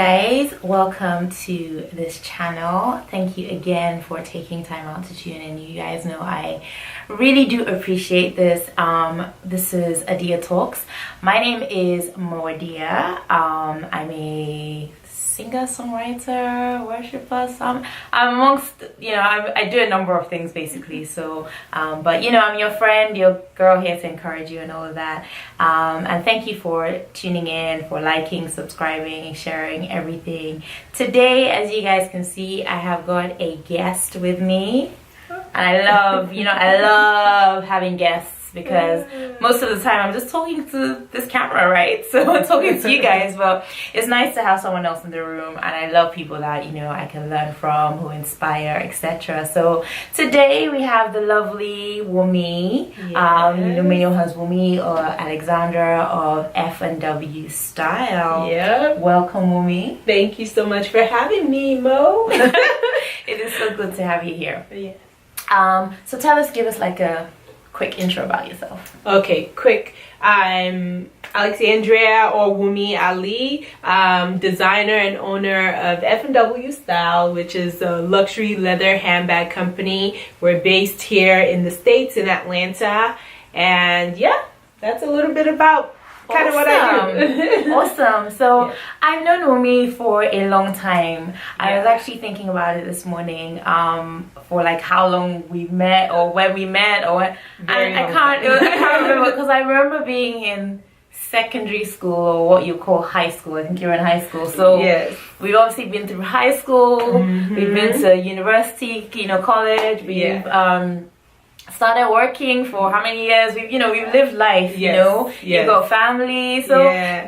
guys, welcome to this channel. Thank you again for taking time out to tune in. You guys know I really do appreciate this. This is Adiah Talks. My name is Moadiah. I'm a singer, songwriter, worshiper. I'm amongst, I do a number of things basically. So but I'm your friend, your girl here to encourage you and all of that. And thank you for tuning in, for liking, subscribing, sharing everything. Today, as you guys can see, I have got a guest with me. And I love having guests, because most of the time I'm just talking to this camera, right? So I'm talking to you guys, but it's nice to have someone else in the room, and I love people that I can learn from, who inspire, etc. So today we have the lovely Wunmi. You may know her as Wunmi or Alexandra of F&W Style. Yeah. Welcome, Wunmi. Thank you so much for having me, Mo. It is so good to have you here. Yeah. So give us like a quick intro about yourself. Okay, quick. I'm Alexandria, or Wunmi Ali, designer and owner of F&W Style, which is a luxury leather handbag company. We're based here in the States, in Atlanta. And yeah, that's a little bit about kind of what I do. Awesome. So I've known Wunmi for a long time. I was actually thinking about it this morning, for like how long we've met or where we met, or I can't remember, because I remember being in secondary school, or what you call high school. I think you're in high school. So we've obviously been through high school. We've been to university, college. We've started working for how many years? We've lived life. You've got family, so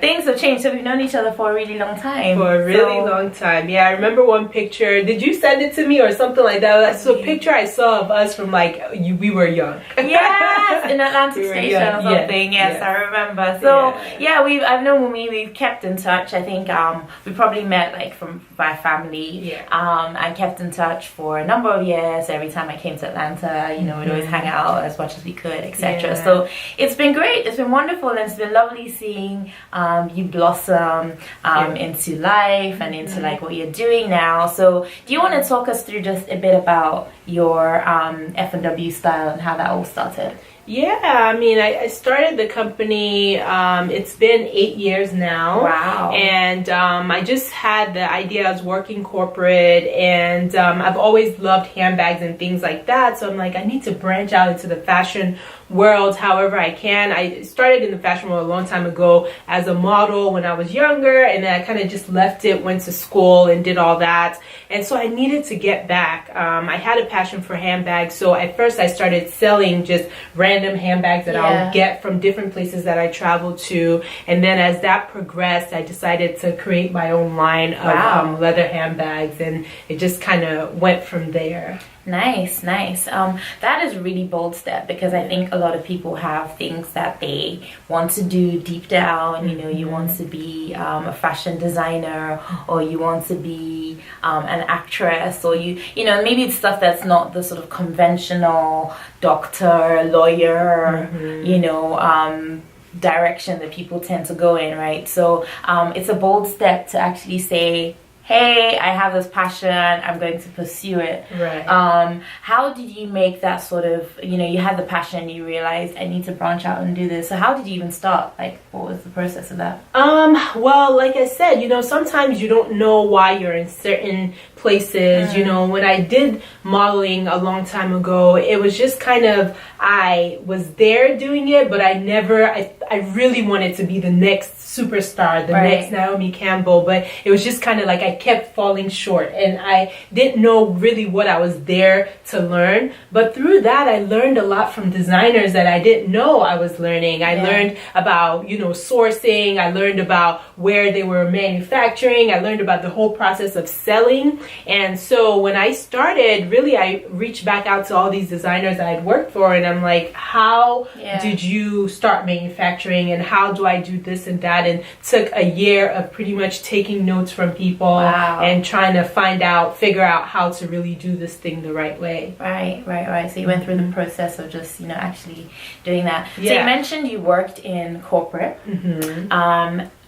things have changed. So we've known each other for a really long time. For a really long time. Yeah, I remember one picture. Did you send it to me or something like that? That's a picture I saw of us from we were young. Yes, in Atlantic Station or something. Yes, I remember. So I've known Wunmi. We've kept in touch. I think we probably met by family. I kept in touch for a number of years. Every time I came to Atlanta, we'd always hang out as much as we could, etc. So it's been great. It's been wonderful, and it's been lovely seeing you blossom into life and into what you're doing now. So do you want to talk us through just a bit about your F&W Style and how that all started? Yeah, I mean, I started the company, it's been 8 years now. Wow. And I just had the idea. I was working corporate, and I've always loved handbags and things like that. So I'm like, I need to branch out into the fashion world however I can. I started in the fashion world a long time ago as a model when I was younger, and then I kind of just left it, went to school and did all that. And so I needed to get back. I had a passion for handbags, so at first I started selling just random handbags that I'll get from different places that I traveled to. And then as that progressed, I decided to create my own line of leather handbags, and it just kind of went from there. Nice. That is a really bold step, because I think a lot of people have things that they want to do deep down. You want to be a fashion designer, or you want to be an actress, or maybe it's stuff that's not the sort of conventional doctor, lawyer, direction that people tend to go in, right? So it's a bold step to actually say, hey, I have this passion, I'm going to pursue it. Right. How did you make that sort of, you had the passion, you realized I need to branch out and do this. So how did you even start? What was the process of that? Well, like I said, sometimes you don't know why you're in certain places. When I did modeling a long time ago, it was just kind of, I was there doing it, but I really wanted to be the next superstar, the next Naomi Campbell, but it was just kind of like I kept falling short, and I didn't know really what I was there to learn. But through that, I learned a lot from designers that I didn't know I was learning. I learned about sourcing. I learned about where they were manufacturing. I learned about the whole process of selling. And so when I started, really I reached back out to all these designers I had worked for, and I'm like, how did you start manufacturing, and how do I do this and that? And took a year of pretty much taking notes from people and trying to figure out how to really do this thing the right way. Right. So you went through the process of just actually doing that. So you mentioned you worked in corporate.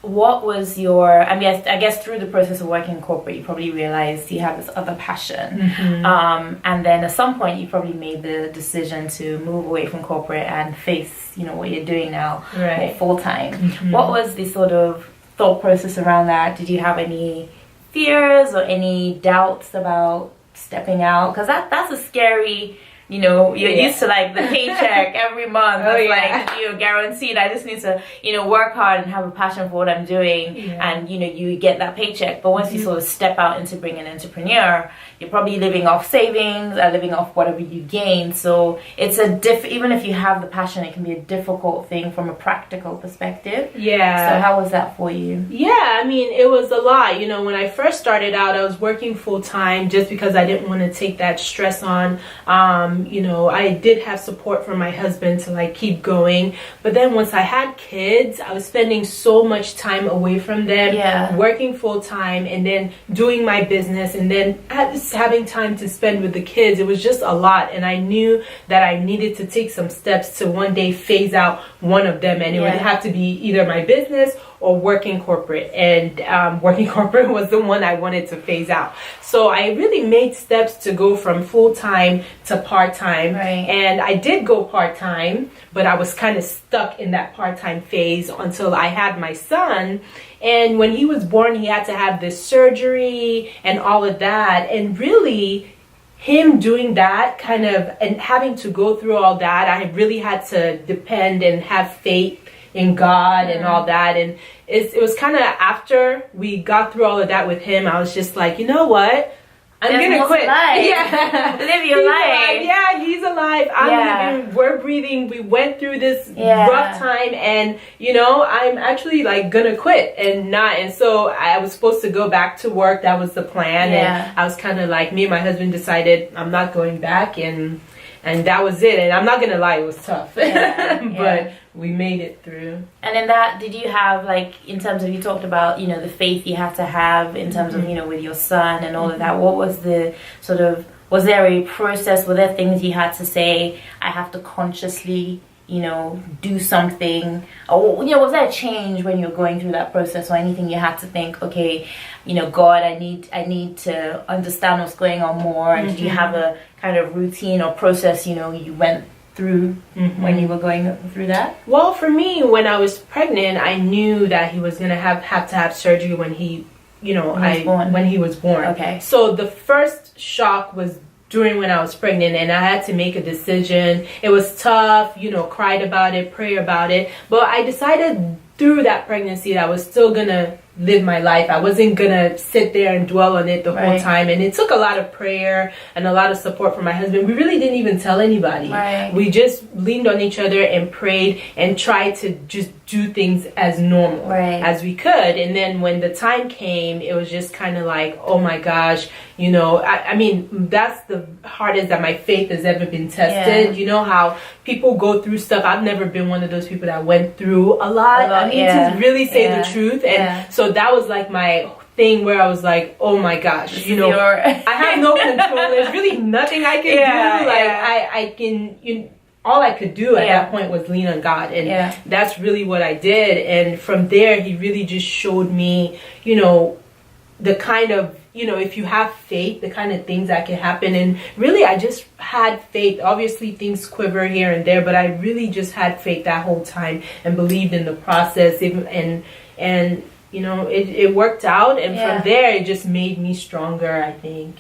what was your, I guess through the process of working in corporate, you probably realized you have this other passion. And then at some point you probably made the decision to move away from corporate and face, what you're doing now, more full-time. What was the sort of thought process around that? Did you have any fears or any doubts about stepping out? Because that's a scary, you're used to like the paycheck every month. Like, guaranteed. I just need to, work hard and have a passion for what I'm doing. And, you get that paycheck. But once you sort of step out into being an entrepreneur, you're probably living off savings or living off whatever you gain. So it's even if you have the passion, it can be a difficult thing from a practical perspective. So how was that for you? I mean, it was a lot. When I first started out, I was working full time just because I didn't want to take that stress on. I did have support from my husband to like keep going. But then once I had kids, I was spending so much time away from them, working full time, and then doing my business, and then having time to spend with the kids. It was just a lot. And I knew that I needed to take some steps to one day phase out one of them. And it would have to be either my business or working corporate. And working corporate was the one I wanted to phase out. So I really made steps to go from full-time to part-time. And I did go part-time, but I was kind of stuck in that part-time phase until I had my son. And when he was born, he had to have this surgery and all of that. And really, him doing that and having to go through all that, I really had to depend and have faith in God and all that. And it was kind of after we got through all of that with him, I was just like, you know what? I'm gonna quit. Live your life. Alive. He's alive. I'm living. We're breathing. We went through this rough time, and I'm actually like gonna quit and not. And so I was supposed to go back to work. That was the plan. And I was kind of like, me and my husband decided I'm not going back, and that was it. And I'm not gonna lie, it was tough. But we made it through. And in that, did you have, like, in terms of, you talked about, the faith you have to have in terms of, with your son and all of that. What was the sort of, was there a process, were there things you had to say, I have to consciously, do something? Or, was there a change when you're going through that process, or anything you had to think, okay, God, I need to understand what's going on more? And did you have a kind of routine or process, you went through when you were going through that? Well, for me, when I was pregnant, I knew that he was gonna have to have surgery when he was born. Okay. So the first shock was during when I was pregnant, and I had to make a decision. It was tough, cried about it, pray about it, but I decided through that pregnancy that I was still gonna live my life. I wasn't gonna sit there and dwell on it the whole time. And it took a lot of prayer and a lot of support from my husband. We really didn't even tell anybody. We just leaned on each other and prayed and tried to just do things as normal as we could. And then when the time came, it was just kind of like, oh my gosh, I mean, that's the hardest that my faith has ever been tested. You know how people go through stuff. I've never been one of those people that went through a lot. I mean, to really say the truth. And so that was like my thing where I was like, oh my gosh, I have no control. There's really nothing I can do. Like I can, all I could do at that point was lean on God. And that's really what I did. And from there, he really just showed me, the kind of, if you have faith, the kind of things that can happen. And really, I just had faith. Obviously, things quiver here and there, but I really just had faith that whole time and believed in the process. And it worked out, and from there it just made me stronger, I think.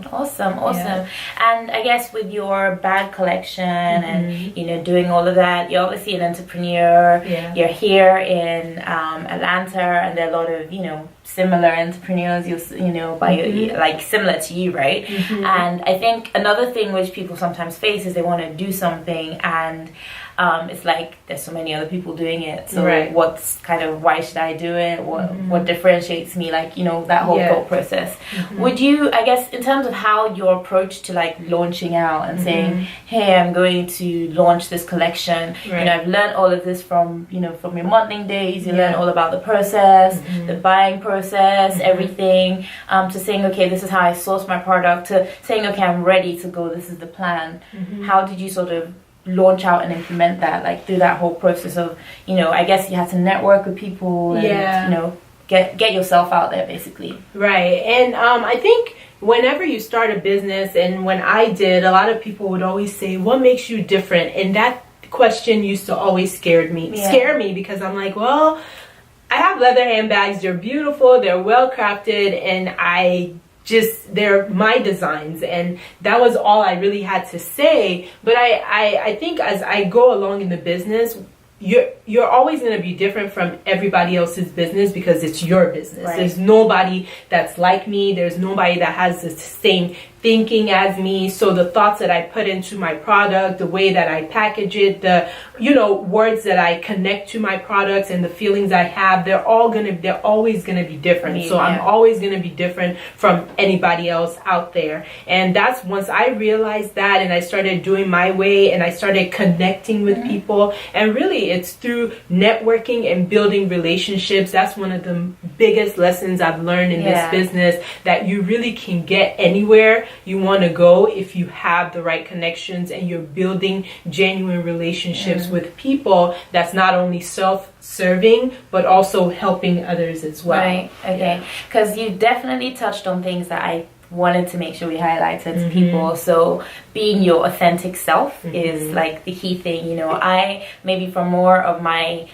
Awesome. And I guess with your bag collection and doing all of that, you're obviously an entrepreneur. You're here in Atlanta, and there are a lot of similar entrepreneurs, like similar to you, right? And I think another thing which people sometimes face is they want to do something, and it's like there's so many other people doing it, so why should I do it? What differentiates me? Like, that whole thought process. Would you, I guess, in terms of how your approach to like launching out and saying, hey, I'm going to launch this collection, I've learned all of this from from your modeling days, you learn all about the process, the buying process, everything, to saying, okay, this is how I source my product, to saying, okay, I'm ready to go, this is the plan. How did you sort of launch out and implement that, like through that whole process of, I guess you had to network with people and, get yourself out there basically. Right. And I think whenever you start a business, and when I did, a lot of people would always say, what makes you different? And that question used to always scare me because I'm like, well, I have leather handbags, they're beautiful, they're well crafted, and they're my designs, and that was all I really had to say. But I think as I go along in the business, you're always going to be different from everybody else's business because it's your business. Right. There's nobody that's like me. There's nobody that has the same thinking as me. So the thoughts that I put into my product, the way that I package it, the words that I connect to my products, and the feelings I have, they're always gonna be different. So I'm always gonna be different from anybody else out there. And that's once I realized that, and I started doing my way, and I started connecting with people, and really it's through networking and building relationships. That's one of the biggest lessons I've learned in this business, that you really can get anywhere you want to go if you have the right connections and you're building genuine relationships with people that's not only self-serving but also helping others as well. Right. Okay. Because you definitely touched on things that I wanted to make sure we highlighted to people. So being your authentic self is like the key thing. I maybe for more of my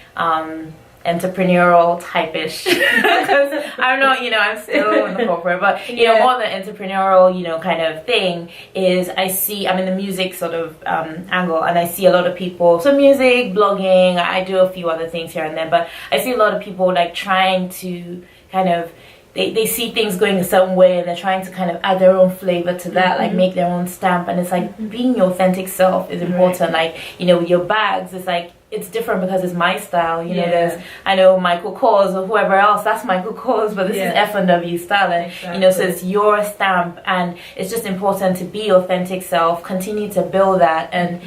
entrepreneurial type-ish because I don't know, I'm still in the corporate, but more the entrepreneurial kind of thing is I'm in the music sort of angle, and I see a lot of people, so music, blogging, I do a few other things here and there, but I see a lot of people like trying to kind of they see things going a certain way, and they're trying to kind of add their own flavor to that, like make their own stamp. And it's like being your authentic self is important. Like, with your bags, it's like it's different because it's my style. There's, I know Michael Kors or whoever else, that's Michael Kors, but this is F&W Style. And, so it's your stamp, and it's just important to be authentic self, continue to build that, and,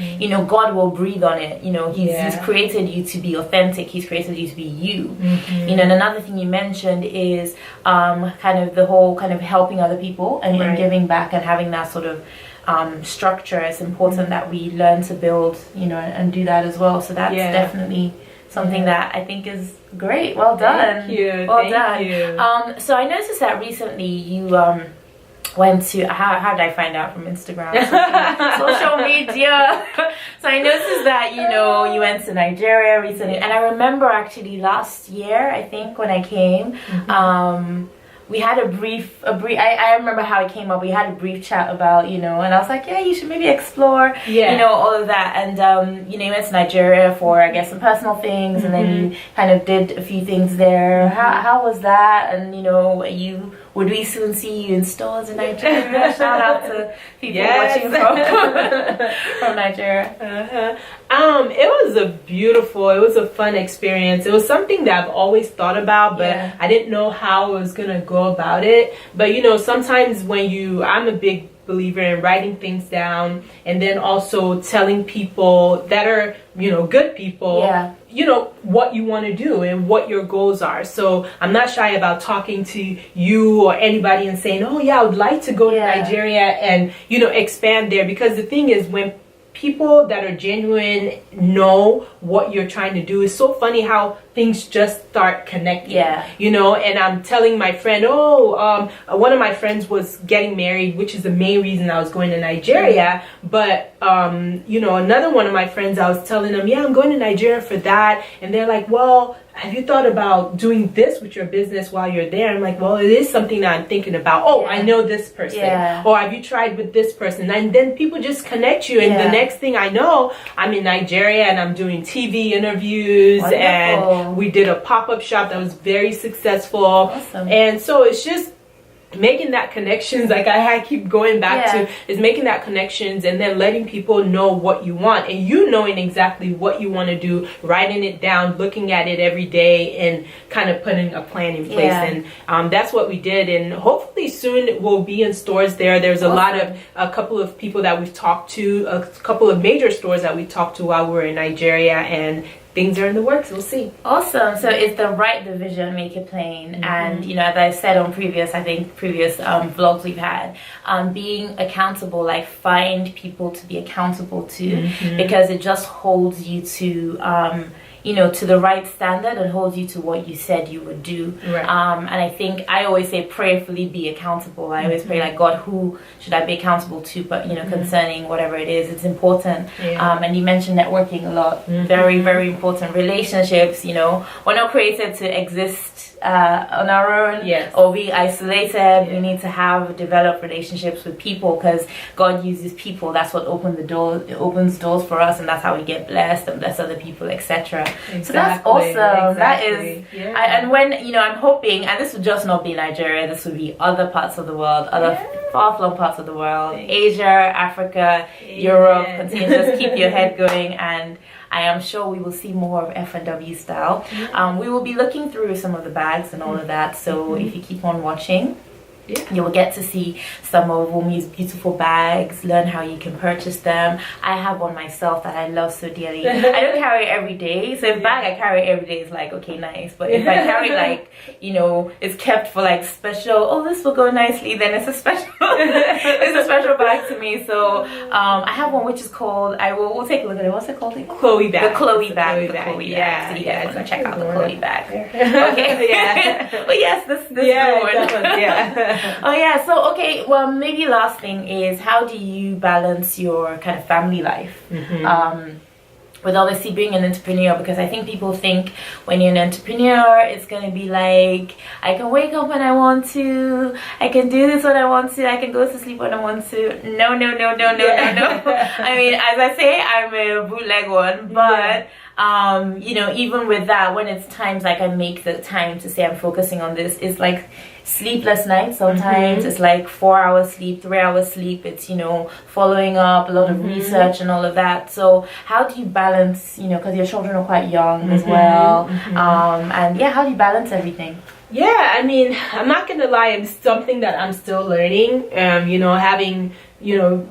God will breathe on it. He's created you to be authentic. He's created you to be you. And another thing you mentioned is kind of the whole kind of helping other people and giving back and having that sort of structure. It's important that we learn to build, and do that as well. So that's definitely something that I think is great. Well done. Thank you. Well done. So I noticed that recently you went to, how did I find out? From Instagram, social media. So I noticed that you went to Nigeria recently, and I remember actually last year, I think, when I came, we had a brief, I remember how it came up. We had a brief chat about, and I was like, yeah, you should maybe explore, all of that. And, you went to Nigeria for, I guess, some personal things, and then you kind of did a few things there. How was that? And, would we soon see you in stores in Nigeria? Shout out to people watching from Nigeria. It was a fun experience. It was something that I've always thought about, but I didn't know how I was going to go about it. But, sometimes when I'm a big believer in writing things down, and then also telling people that are, good people, what you want to do and what your goals are. So I'm not shy about talking to you or anybody and saying, oh yeah, I would like to go to Nigeria and, expand there. Because the thing is, when people that are genuine know what you're trying to do, it's so funny how things just start connecting. And I'm telling my friend, one of my friends was getting married, which is the main reason I was going to Nigeria. But another one of my friends, I was telling them, I'm going to Nigeria for that. And they're like, well, have you thought about doing this with your business while you're there? I'm like, well, it is something that I'm thinking about. I know this person. Or have you tried with this person? And then people just connect you. And the next thing I know, I'm in Nigeria and I'm doing TV interviews. Wonderful. And we did a pop-up shop that was very successful. Awesome. And so it's just making that connections, like I keep going back to, is making that connections, and then letting people know what you want, and knowing exactly what you want to do, writing it down, looking at it every day, and kind of putting a plan in place. And that's what we did, and hopefully soon we'll be in stores there. There's a couple of people that we've talked to, a couple of major stores that we talked to while we were in Nigeria, and things are in the works. We'll see. Awesome. So it's the write the vision, make it plain. And, you know, as I said on previous vlogs we've had, being accountable, like find people to be accountable to, because it just holds you to, you know, to the right standard and holds you to what you said you would do. Right. And I think I always say prayerfully be accountable. I always pray like, God, who should I be accountable to? But, you know, concerning whatever it is, it's important. Yeah. And you mentioned networking a lot. Very, very important. Relationships, you know, we're not created to exist on our own or be isolated. We need to develop relationships with people, because God uses people. That's what opens doors for us, and that's how we get blessed and bless other people, etc. Exactly. So that's awesome. Exactly. That is, and when, you know, I'm hoping, and this would just not be Nigeria, this would be other parts of the world, other far-flung parts of the world, Asia, Africa, Europe. Continue to just keep your head going, and I am sure we will see more of F&W Style. We will be looking through some of the bags and all of that, so if you keep on watching, you will get to see some of Wunmi's beautiful bags, learn how you can purchase them. I have one myself that I love so dearly. I don't carry it every day, so if bag I carry every day is like, okay, nice. But if I carry like, you know, it's kept for like special, oh, this will go nicely, then it's a special it's a special bag to me. So I have one which is called, we'll take a look at it. What's it called? Chloe bag. The Chloe bag. The Chloe bag. Yeah. So you guys want to check out the Chloe bag. Okay. But yes, this one. Oh yeah, so okay, well, maybe last thing is, how do you balance your kind of family life with obviously being an entrepreneur? Because I think people think when you're an entrepreneur, it's going to be like, I can wake up when I want to, I can do this when I want to, I can go to sleep when I want to. No. I mean, as I say, I'm a bootleg one, but you know, even with that, when it's times like I make the time to say I'm focusing on this, it's like sleepless nights sometimes. It's like 4 hours sleep, 3 hours sleep. It's, you know, following up a lot of research and all of that. So how do you balance, you know, because your children are quite young as well, and yeah, how do you balance everything? Yeah, I mean, I'm not gonna lie, it's something that I'm still learning. You know, having, you know,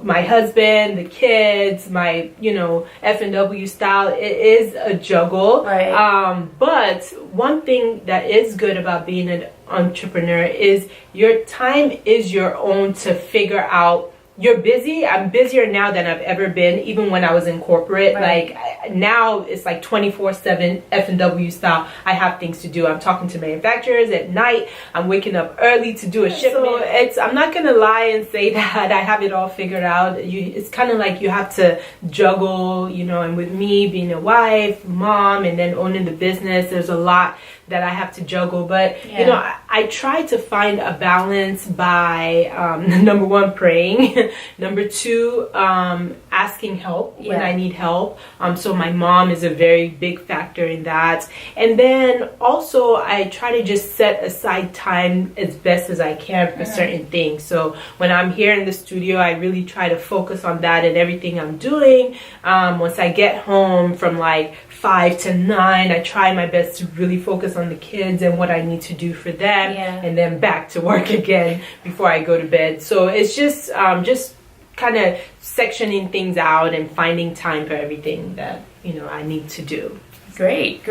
my husband, the kids, my, you know, F&W Style, it is a juggle. Right. But one thing that is good about being an entrepreneur is your time is your own to figure out. You're busy. I'm busier now than I've ever been, even when I was in corporate. Right. Like now it's like 24/7 F&W Style. I have things to do. I'm talking to manufacturers at night. I'm waking up early to do a shipment. So I'm not gonna lie and say that I have it all figured out. It's kind of like you have to juggle, you know. And with me being a wife, mom, and then owning the business, there's a lot that I have to juggle. But you know, I try to find a balance by number one, praying. Number two, asking help when I need help. So my mom is a very big factor in that. And then also I try to just set aside time as best as I can for certain things. So when I'm here in the studio, I really try to focus on that and everything I'm doing. Once I get home from like 5 to 9, I try my best to really focus on the kids and what I need to do for them, and then back to work again before I go to bed. So it's just kind of sectioning things out and finding time for everything that, you know, I need to do. Great.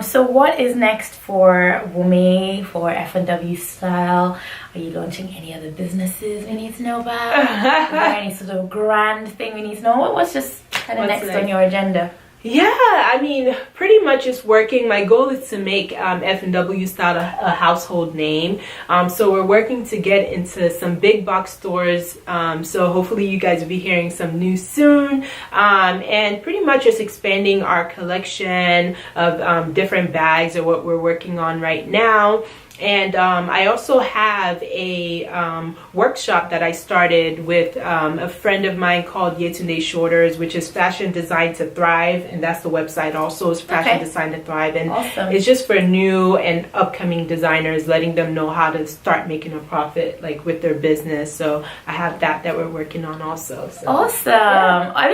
So what is next for Wunmi, for F&W Style? Are you launching any other businesses we need to know about? Is there any sort of grand thing we need to know? What's just kind of next on your agenda? Yeah, I mean, pretty much it's working. My goal is to make F&W Style a household name. So we're working to get into some big box stores. So hopefully you guys will be hearing some news soon. And pretty much just expanding our collection of different bags are what we're working on right now. And I also have a workshop that I started with a friend of mine called Yetunde Childres, which is Fashion Design to Thrive, and that's the website also, is Fashion Design to Thrive. And it's just for new and upcoming designers, letting them know how to start making a profit like with their business. So I have that we're working on also. So. Awesome. Yeah. I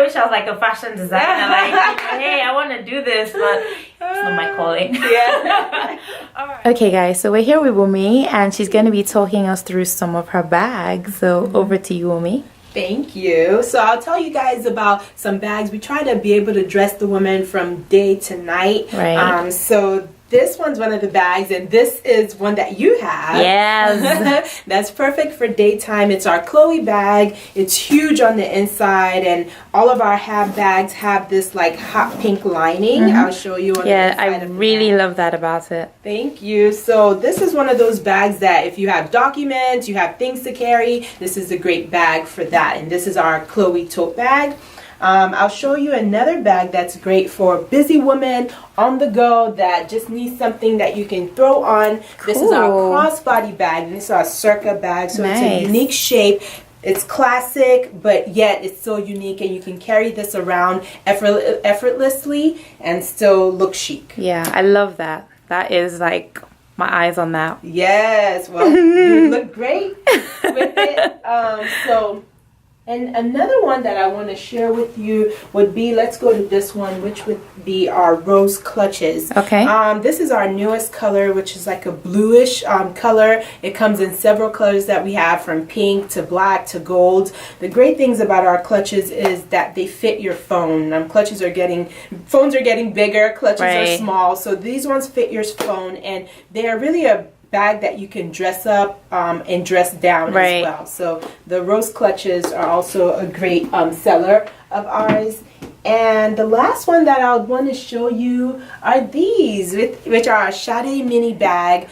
wish I was like a fashion designer. Like, hey, I want to do this, but it's not my calling. Yeah. All right. Okay, guys. So we're here with Wunmi, and she's going to be talking us through some of her bags. So over to you, Wunmi. Thank you. So I'll tell you guys about some bags. We try to be able to dress the woman from day to night. Right. So this one's one of the bags, and this is one that you have. Yes. That's perfect for daytime. It's our Chloe bag. It's huge on the inside, and all of our bags have this like hot pink lining. I'll show you on the inside. I really love that about it. Thank you. So this is one of those bags that if you have documents, you have things to carry, this is a great bag for that. And this is our Chloe tote bag. I'll show you another bag that's great for busy women on the go that just needs something that you can throw on. Cool. This is our crossbody bag, and this is our circa bag. So It's a unique shape. It's classic, but yet it's so unique, and you can carry this around effortlessly and still look chic. Yeah, I love that. That is like my eyes on that. Yes, well, you look great with it. And another one that I want to share with you would be, let's go to this one, which would be our rose clutches. Okay. This is our newest color, which is like a bluish color. It comes in several colors that we have, from pink to black to gold. The great things about our clutches is that they fit your phone. phones are getting bigger, clutches are small. So these ones fit your phone, and they are really a bag that you can dress up and dress down as well. So the rose clutches are also a great seller of ours. And the last one that I want to show you are these, which are a Sade mini bag.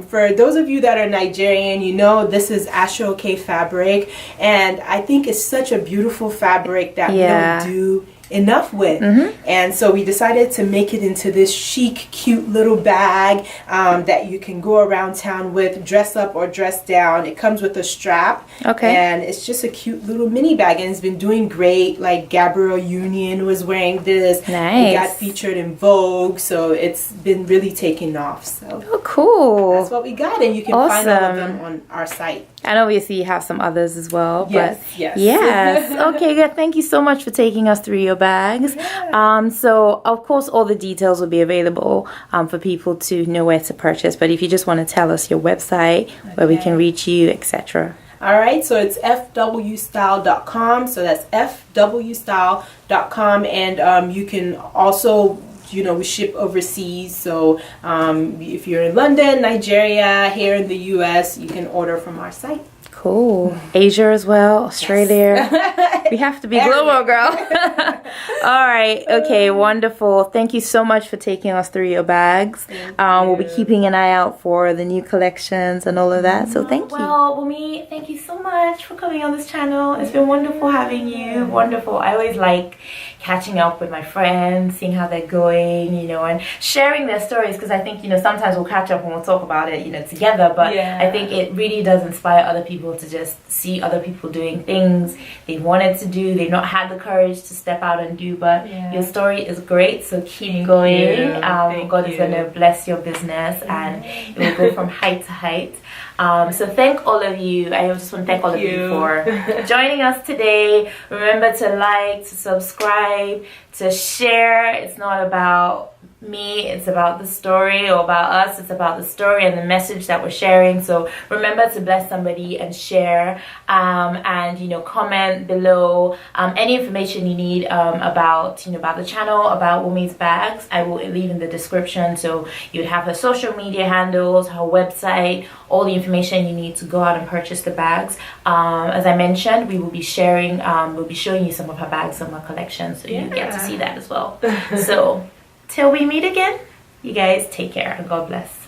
For those of you that are Nigerian, you know this is Ashoke fabric, and I think it's such a beautiful fabric that we don't do enough with. And so we decided to make it into this chic, cute little bag that you can go around town with, dress up or dress down. It comes with a strap, and it's just a cute little mini bag, and it's been doing great. Like Gabrielle Union was wearing this. It got featured in Vogue, so it's been really taking off. So cool. That's what we got, and you can find all of them on our site. And obviously you have some others as well. Yes. Okay, good. Thank you so much for taking us through your bags. So of course all the details will be available for people to know where to purchase. But if you just want to tell us your website, where we can reach you, etc. All right, so it's fwstyle.com. So that's fwstyle.com, and you can also, we ship overseas. So if you're in London, Nigeria, here in the US, you can order from our site. Cool. Asia as well, Australia. We have to be global, girl. All right. Okay, wonderful. Thank you so much for taking us through your bags. We'll be keeping an eye out for the new collections and all of that. So thank you. Well, Wunmi, thank you so much for coming on this channel. It's been wonderful having you. Wonderful. I always like catching up with my friends, seeing how they're going, and sharing their stories, because I think, sometimes we'll catch up and we'll talk about it, together, but I think it really does inspire other people to just see other people doing things they wanted to do, they've not had the courage to step out and do, but your story is great, so keep going. God is going to bless your business, and it will go from height to height. So thank all of you. I just want to thank all of you for joining us today. Remember to like, to subscribe, to share. It's not about me, it's about the story, or about us. It's about the story and the message that we're sharing. So remember to bless somebody and share, and comment below any information you need about the channel, about Wunmi's bags. I will leave in the description, so you'd have her social media handles, her website, all the information you need to go out and purchase the bags. As I mentioned, we will be sharing, we'll be showing you some of her bags, some of her collection, so you get to see that as well. So till we meet again, you guys take care and God bless.